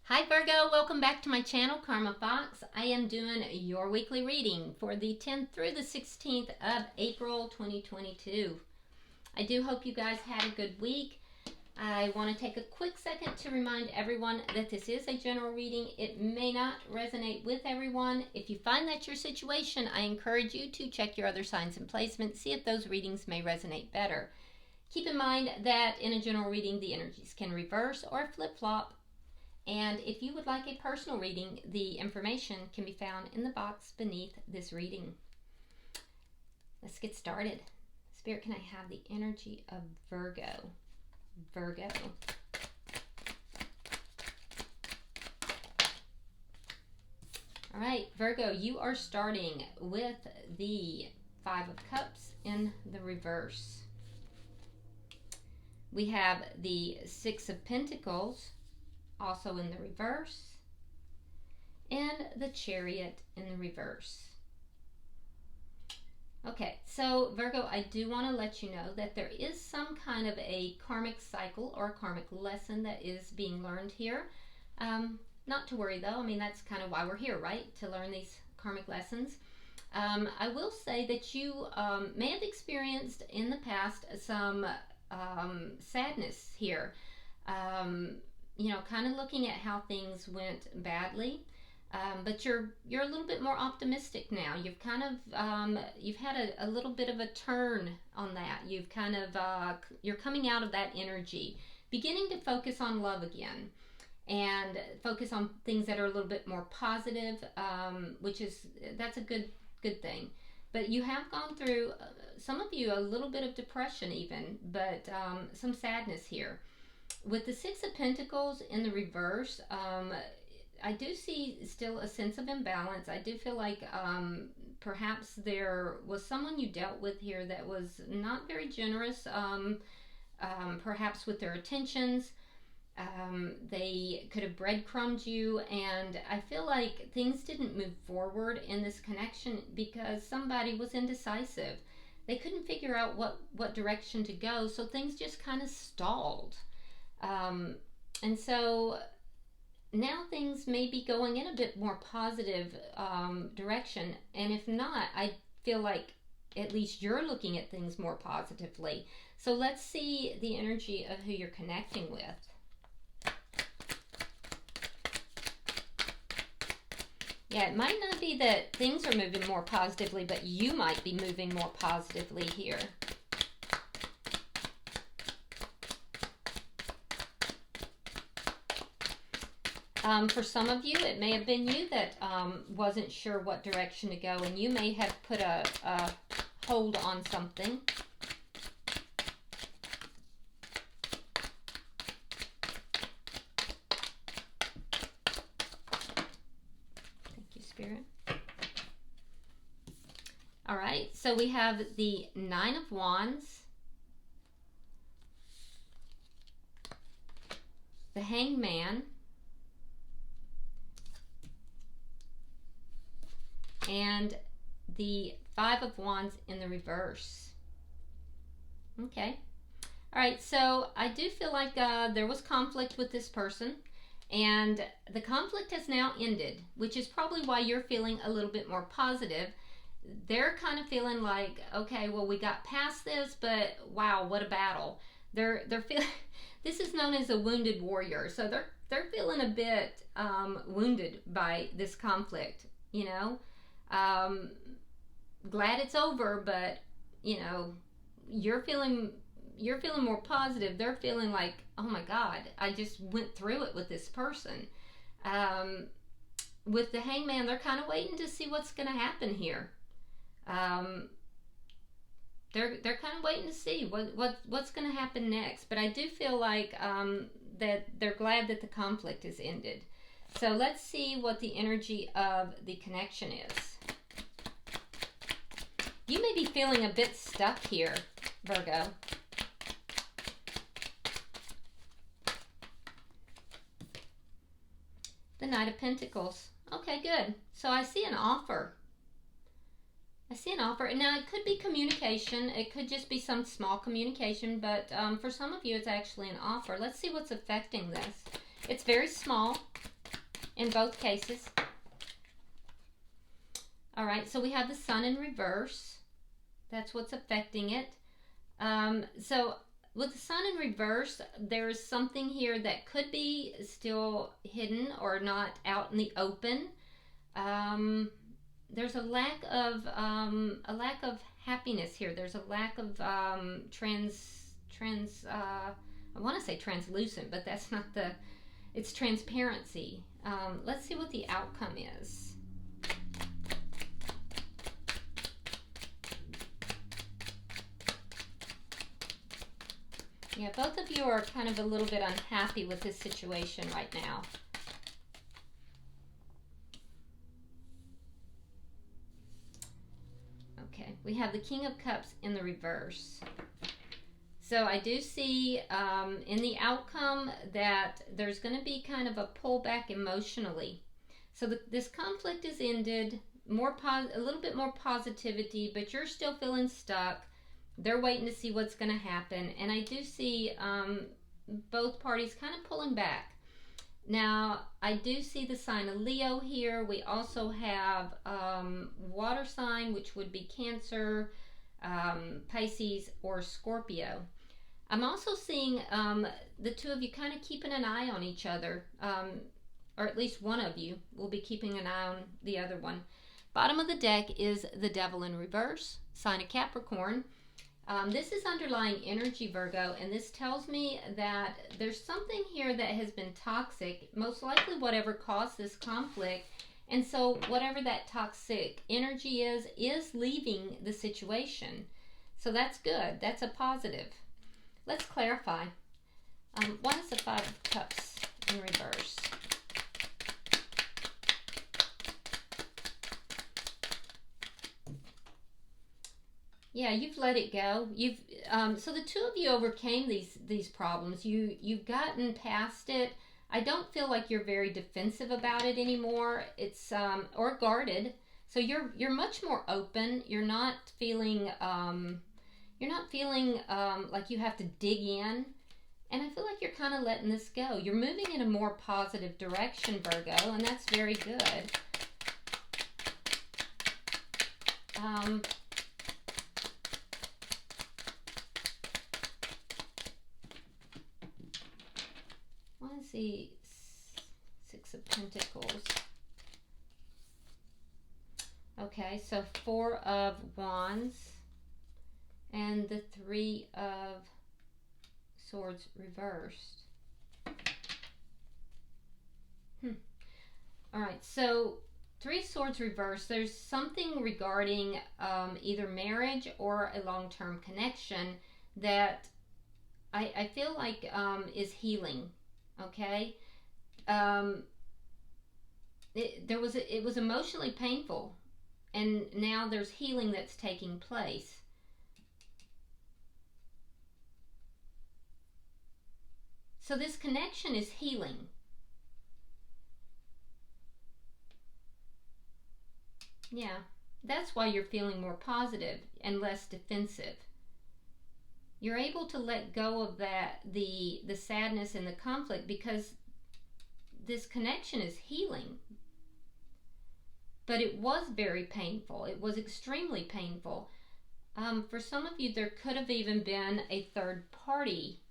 Hi Virgo, welcome back to my channel, Karma Fox. I am doing your weekly reading for the 10th through the 16th of April 2022. I do hope you guys had a good week. I want to take a quick second to remind everyone that this is a general reading. It may not resonate with everyone. If you find that's your situation, I encourage you to check your other signs and placements, see if those readings may resonate better. Keep in mind that in a general reading, the energies can reverse or flip-flop. And if you would like a personal reading, the information can be found in the box beneath this reading. Let's get started. Spirit, can I have the energy of Virgo? Virgo. All right, Virgo, you are starting with the Five of Cups in the reverse. We have the Six of Pentacles also in the reverse, and the Chariot in the reverse. Okay, so Virgo, I do want to let you know that there is some kind of a karmic cycle or a karmic lesson that is being learned here. Not to worry though, I mean, that's kind of why we're here, right? To learn these karmic lessons. I will say that you may have experienced in the past some sadness here. You know, kind of looking at how things went badly, but you're a little bit more optimistic now. You've kind of you've had a little bit of a turn on that. You've kind of you're coming out of that energy, beginning to focus on love again, and focus on things that are a little bit more positive, that's a good thing. But you have gone through, some of you, a little bit of depression even, but some sadness here. With the Six of Pentacles in the reverse, I do see still a sense of imbalance. I do feel like perhaps there was someone you dealt with here that was not very generous, perhaps with their attentions. They could have breadcrumbed you, and I feel like things didn't move forward in this connection because somebody was indecisive. They couldn't figure out what direction to go, so things just kind of stalled. And so now things may be going in a bit more positive direction, and if not, I feel like at least you're looking at things more positively. So let's see the energy of who you're connecting with. Yeah, it might not be that things are moving more positively, but you might be moving more positively here. For some of you, it may have been you that wasn't sure what direction to go, and you may have put a hold on something. Thank you, Spirit. All right, so we have the Nine of Wands, the Hanged Man, and the Five of Wands in the reverse. Okay. All right, so I do feel like there was conflict with this person, and the conflict has now ended, which is probably why you're feeling a little bit more positive. They're kind of feeling like, okay, well, we got past this, but wow, what a battle. They're feeling this is known as a wounded warrior, so they're feeling a bit wounded by this conflict, you know. Glad it's over, but you know, you're feeling more positive. They're feeling like, oh my God, I just went through it with this person. With the Hangman, they're kind of waiting to see what's going to happen here. They're kind of waiting to see what's going to happen next. But I do feel like that they're glad that the conflict has ended. So let's see what the energy of the connection is. You may be feeling a bit stuck here, Virgo. The Knight of Pentacles. Okay, good. So I see an offer. I see an offer. Now, it could be communication. It could just be some small communication, but for some of you, it's actually an offer. Let's see what's affecting this. It's very small. in both cases. All right, so we have the Sun in reverse. That's what's affecting it. So with the Sun in reverse, there's something here that could be still hidden or not out in the open. There's a lack of happiness here. There's a lack of I want to say translucent, but that's not the. It's transparency. Let's see what the outcome is. Yeah, both of you are kind of a little bit unhappy with this situation right now. Okay, we have the King of Cups in the reverse. So I do see in the outcome that there's going to be kind of a pullback emotionally. So this conflict is ended, a little bit more positivity, but you're still feeling stuck. They're waiting to see what's going to happen. And I do see both parties kind of pulling back. Now, I do see the sign of Leo here. We also have water sign, which would be Cancer, Pisces, or Scorpio. I'm also seeing the two of you kind of keeping an eye on each other, or at least one of you will be keeping an eye on the other one. Bottom of the deck is the Devil in reverse, sign of Capricorn. This is underlying energy, Virgo, and this tells me that there's something here that has been toxic, most likely whatever caused this conflict. And so whatever that toxic energy is leaving the situation. So that's good. That's a positive. Let's clarify. What is the Five of Cups in reverse? Yeah, you've let it go. You've so the two of you overcame these problems. You've gotten past it. I don't feel like you're very defensive about it anymore. It's or guarded. So you're much more open. You're not feeling like you have to dig in. And I feel like you're kind of letting this go. You're moving in a more positive direction, Virgo, and that's very good. Let's see, Six of Pentacles. Okay, so Four of Wands and the Three of Swords reversed. All right, so Three Swords reversed. There's something regarding either marriage or a long-term connection that I feel like is healing. Okay, it was emotionally painful, and now there's healing that's taking place. So this connection is healing. Yeah, that's why you're feeling more positive and less defensive. You're able to let go of the sadness and the conflict because this connection is healing. But it was very painful. It was extremely painful. For some of you, there could have even been a third party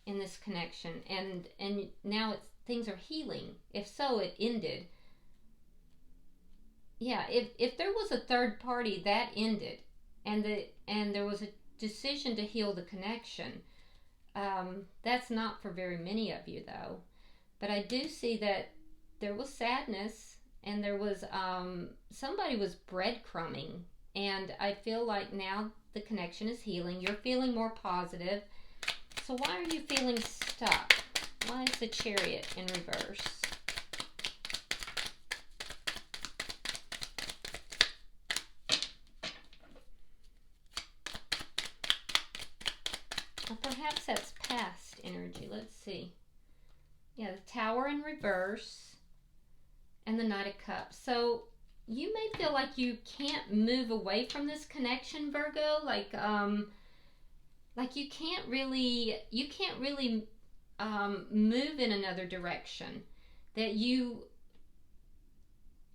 in this connection, and now things are healing. If so, it ended. Yeah, if there was a third party, that ended, and there was a decision to heal the connection. That's not for very many of you, though. But I do see that there was sadness, and there was somebody was breadcrumbing, and I feel like now the connection is healing. You're feeling more positive. So why are you feeling stuck? Why is the Chariot in reverse? Or perhaps that's past energy. Let's see. Yeah, the Tower in reverse and the Knight of Cups. So you may feel like you can't move away from this connection, Virgo. Like you can't really move in another direction. That you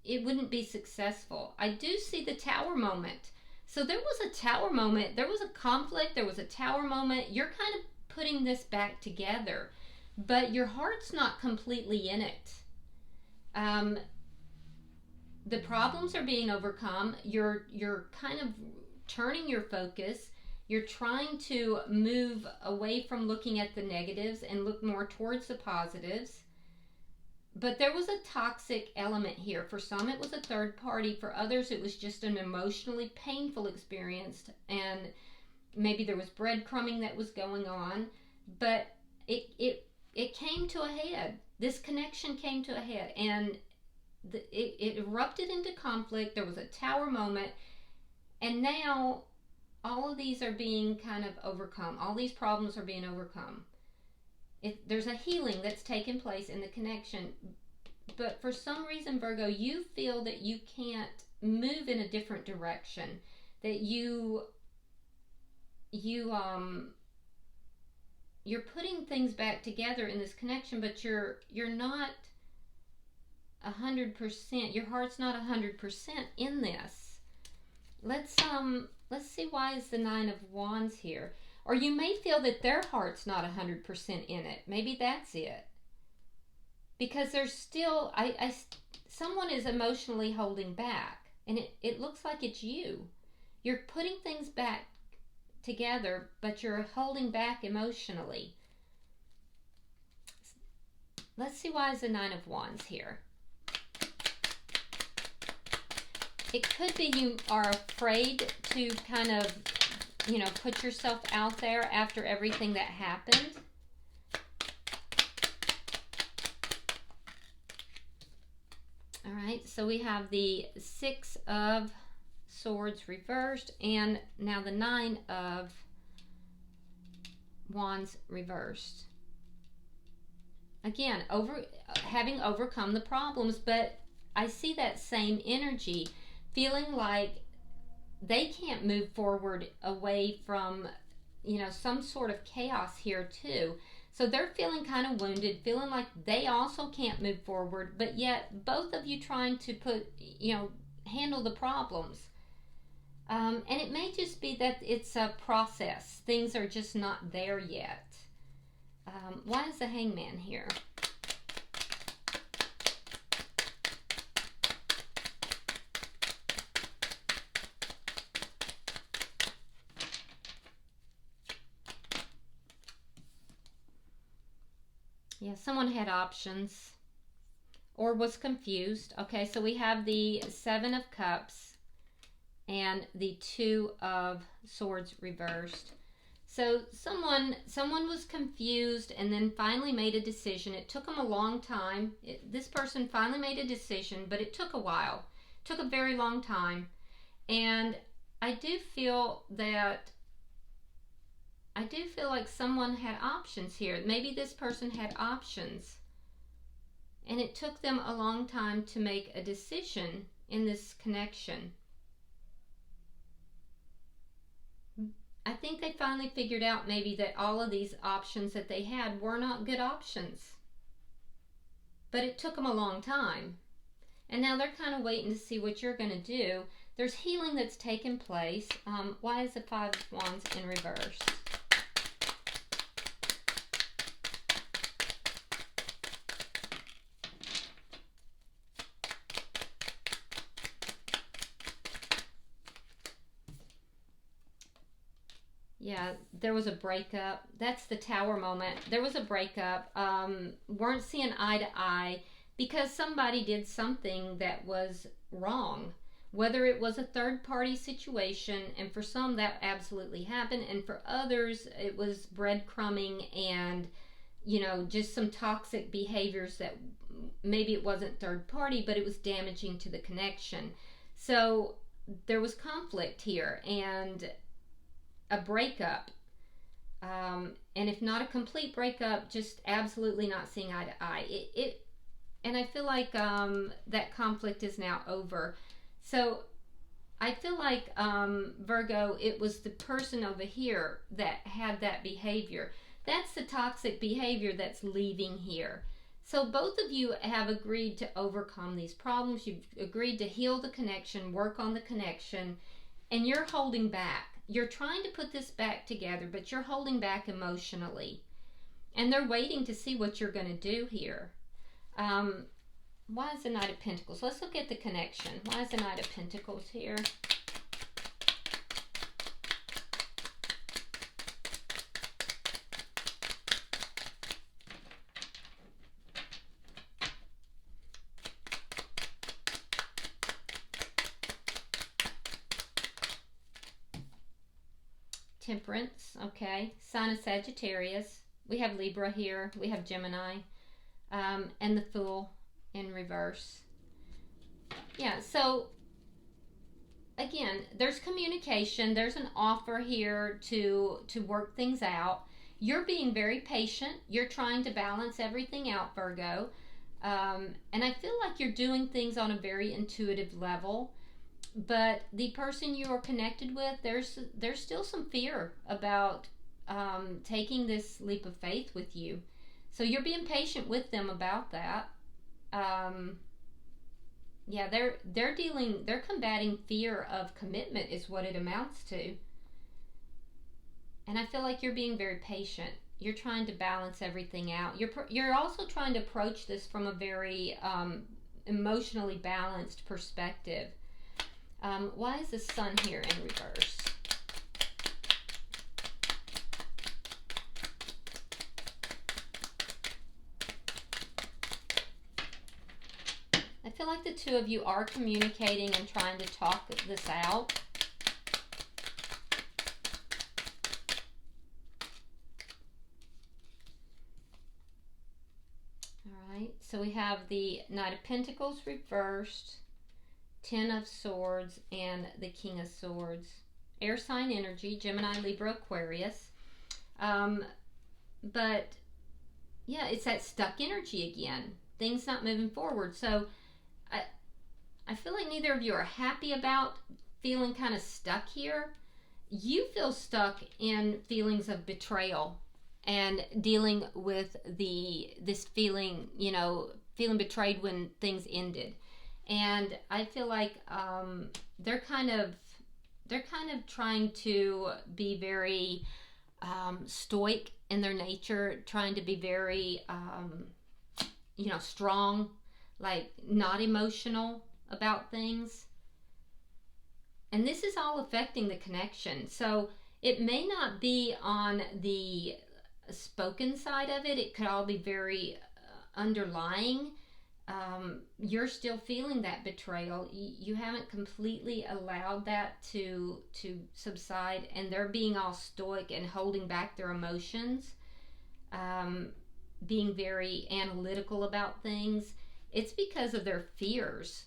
it wouldn't be successful. I do see the Tower moment. So there was a Tower moment. There was a conflict. There was a Tower moment. You're kind of putting this back together, but your heart's not completely in it. The problems are being overcome. You're kind of turning your focus. You're trying to move away from looking at the negatives and look more towards the positives. But there was a toxic element here. For some, it was a third party. For others, it was just an emotionally painful experience. And maybe there was breadcrumbing that was going on. But it came to a head. This connection came to a head. And it erupted into conflict. There was a Tower moment. And now all of these are being kind of overcome. All these problems are being overcome. There's a healing that's taken place in the connection. But for some reason, Virgo, you feel that you can't move in a different direction. That you're putting things back together in this connection, but you're not 100%. Your heart's not 100% in this. Let's see, why is the Nine of Wands here? Or you may feel that their heart's not 100% in it. Maybe that's it. Because there's still, someone is emotionally holding back. And it looks like it's you. You're putting things back together, but you're holding back emotionally. Let's see, why is the Nine of Wands here? It could be you are afraid to kind of, put yourself out there after everything that happened. All right, so we have the Six of Swords reversed, and now the Nine of Wands reversed. Again, having overcome the problems, but I see that same energy, feeling like they can't move forward away from, some sort of chaos here too. So they're feeling kind of wounded, feeling like they also can't move forward, but yet both of you trying to handle the problems. And it may just be that it's a process. Things are just not there yet. Why is the Hangman here? Yeah, someone had options or was confused. Okay, so we have the Seven of Cups and the Two of Swords reversed. So someone was confused and then finally made a decision. It took them a long time. This person finally made a decision, but it took a while. It took a very long time. And I do feel like someone had options here. Maybe this person had options. And it took them a long time to make a decision in this connection. I think they finally figured out maybe that all of these options that they had were not good options. But it took them a long time. And now they're kind of waiting to see what you're going to do. There's healing that's taken place. Why is the Five of Wands in reverse? Yeah, there was a breakup. That's the Tower moment. There was a breakup. Weren't seeing eye to eye because somebody did something that was wrong. Whether it was a third party situation, and for some that absolutely happened, and for others it was breadcrumbing and, just some toxic behaviors that maybe it wasn't third party, but it was damaging to the connection. So there was conflict here and a breakup, and if not a complete breakup, just absolutely not seeing eye to eye. And I feel like that conflict is now over. So I feel like Virgo, it was the person over here that had that behavior. That's the toxic behavior that's leaving here. So both of you have agreed to overcome these problems. You've agreed to heal the connection, work on the connection, and you're holding back. You're trying to put this back together, but you're holding back emotionally. And they're waiting to see what you're going to do here. Why is the Knight of Pentacles? Let's look at the connection. Why is the Knight of Pentacles here? Temperance, okay. Sign of Sagittarius. We have Libra here. We have Gemini. And the Fool in reverse. Yeah, so again, there's communication. There's an offer here to work things out. You're being very patient. You're trying to balance everything out, Virgo. And I feel like you're doing things on a very intuitive level. But the person you are connected with, there's still some fear about taking this leap of faith with you. So you're being patient with them about that. Yeah, they're combating fear of commitment is what it amounts to. And I feel like you're being very patient. You're trying to balance everything out. You're also trying to approach this from a very emotionally balanced perspective. Why is the Sun here in reverse? I feel like the two of you are communicating and trying to talk this out. All right, so we have the Knight of Pentacles reversed, Ten of Swords, and the King of Swords. Air sign energy, Gemini, Libra, Aquarius. But yeah, it's that stuck energy again. Things not moving forward. So I feel like neither of you are happy about feeling kind of stuck here. You feel stuck in feelings of betrayal and dealing with this feeling, feeling betrayed when things ended. And I feel like they're kind of trying to be very stoic in their nature, trying to be very strong, like not emotional about things. And this is all affecting the connection. So it may not be on the spoken side of it. It could all be very underlying. You're still feeling that betrayal. You haven't completely allowed that to subside, and they're being all stoic and holding back their emotions, being very analytical about things. It's because of their fears.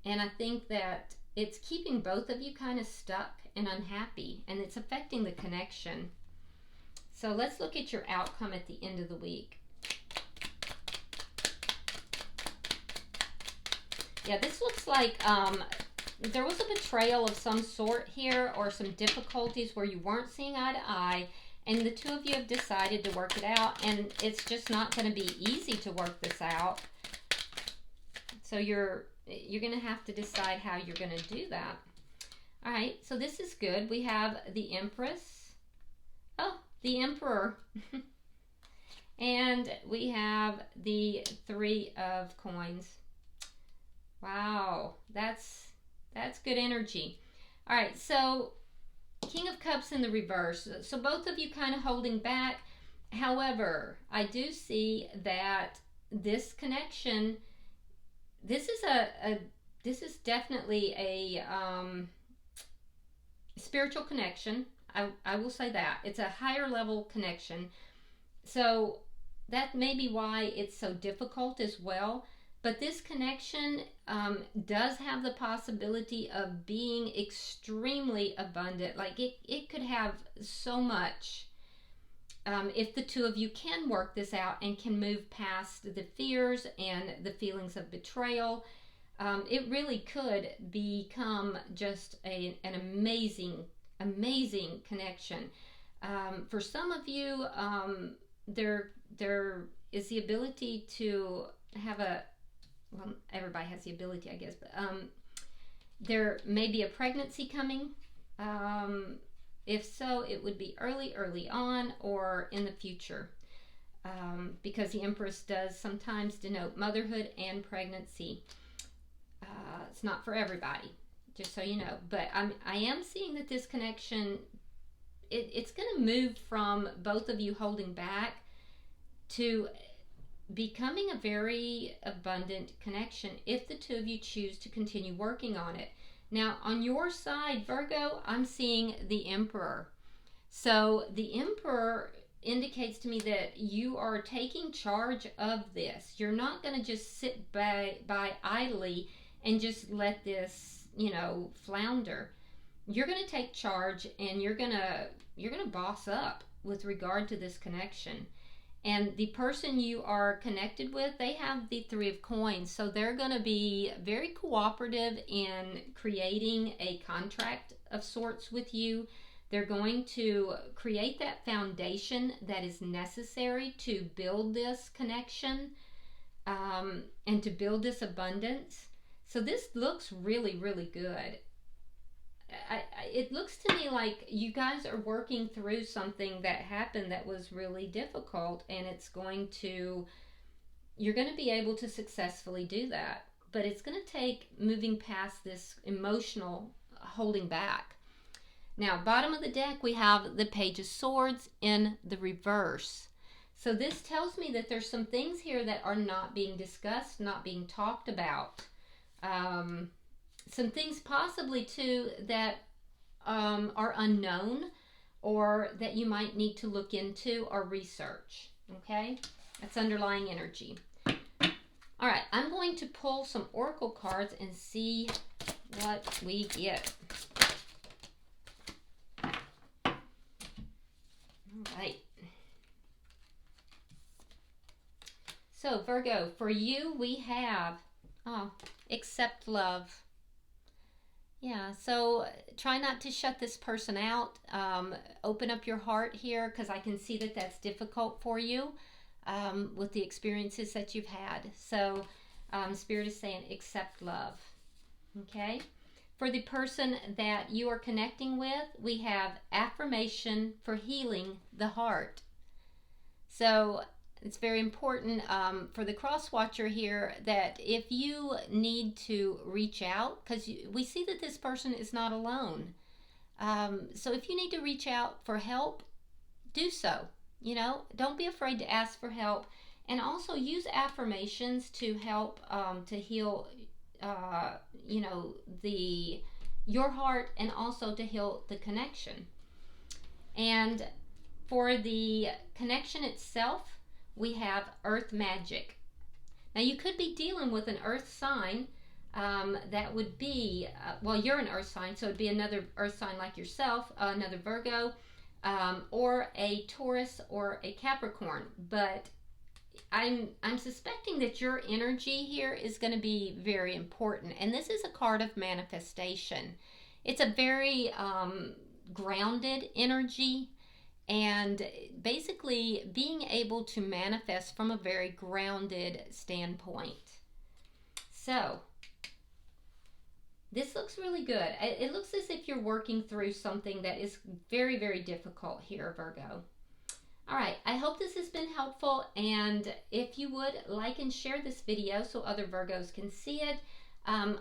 And I think that it's keeping both of you kind of stuck and unhappy, and it's affecting the connection. So let's look at your outcome at the end of the week. Yeah, this looks like there was a betrayal of some sort here, or some difficulties where you weren't seeing eye to eye, and the two of you have decided to work it out, and it's just not going to be easy to work this out. So you're going to have to decide how you're going to do that. All right, so this is good. We have the Empress. Oh, the Emperor. And we have the Three of Coins. Wow, that's good energy. All right, so King of Cups in the reverse. So both of you kind of holding back. However, I do see that this connection, this is definitely a spiritual connection. I will say that. It's a higher level connection. So that may be why it's so difficult as well. But this connection does have the possibility of being extremely abundant. Like it could have so much if the two of you can work this out and can move past the fears and the feelings of betrayal. It really could become just an amazing connection. For some of you, there is the ability to have a, well, everybody has the ability, I guess, but there may be a pregnancy coming. If so, it would be early on or in the future, because the Empress does sometimes denote motherhood and pregnancy. It's not for everybody, just so you know. But I am seeing that this connection, it's going to move from both of you holding back to becoming a very abundant connection if the two of you choose to continue working on it. Now, on your side, Virgo, I'm seeing the Emperor. So the Emperor indicates to me that you are taking charge of this. You're not going to just sit by idly and just let this, flounder. You're going to take charge, and you're going to boss up with regard to this connection. And the person you are connected with, they have the Three of Coins. So they're going to be very cooperative in creating a contract of sorts with you. They're going to create that foundation that is necessary to build this connection, and to build this abundance. So this looks really, really good. It looks to me like you guys are working through something that happened that was really difficult, and you're going to be able to successfully do that. But it's going to take moving past this emotional holding back. Now, bottom of the deck, we have the Page of Swords in the reverse. So this tells me that there's some things here that are not being discussed, not being talked about. Some things possibly too that are unknown, or that you might need to look into or research. Okay, that's underlying energy. All right, I'm going to pull some oracle cards and see what we get. All right. So Virgo, for you we have accept love. Yeah, so try not to shut this person out. Open up your heart here, because I can see that that's difficult for you with the experiences that you've had. So Spirit is saying accept love. Okay? For the person that you are connecting with, we have affirmation for healing the heart. So it's very important for the cross watcher here that if you need to reach out, because we see that this person is not alone. So if you need to reach out for help, do so. Don't be afraid to ask for help, and also use affirmations to help to heal, your heart, and also to heal the connection. And for the connection itself, we have earth magic. Now you could be dealing with an earth sign that would be, you're an earth sign, so it'd be another earth sign like yourself, another Virgo, or a Taurus or a Capricorn. But I'm suspecting that your energy here is going to be very important. And this is a card of manifestation. It's a very grounded energy. And basically being able to manifest from a very grounded standpoint. So this looks really good. It looks as if you're working through something that is very, very difficult here, Virgo. All right, I hope this has been helpful, and if you would like and share this video so other Virgos can see it.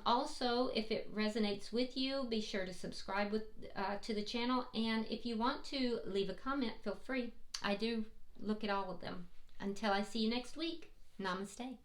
Also, if it resonates with you, be sure to subscribe to the channel, and if you want to leave a comment, feel free. I do look at all of them. Until I see you next week, namaste.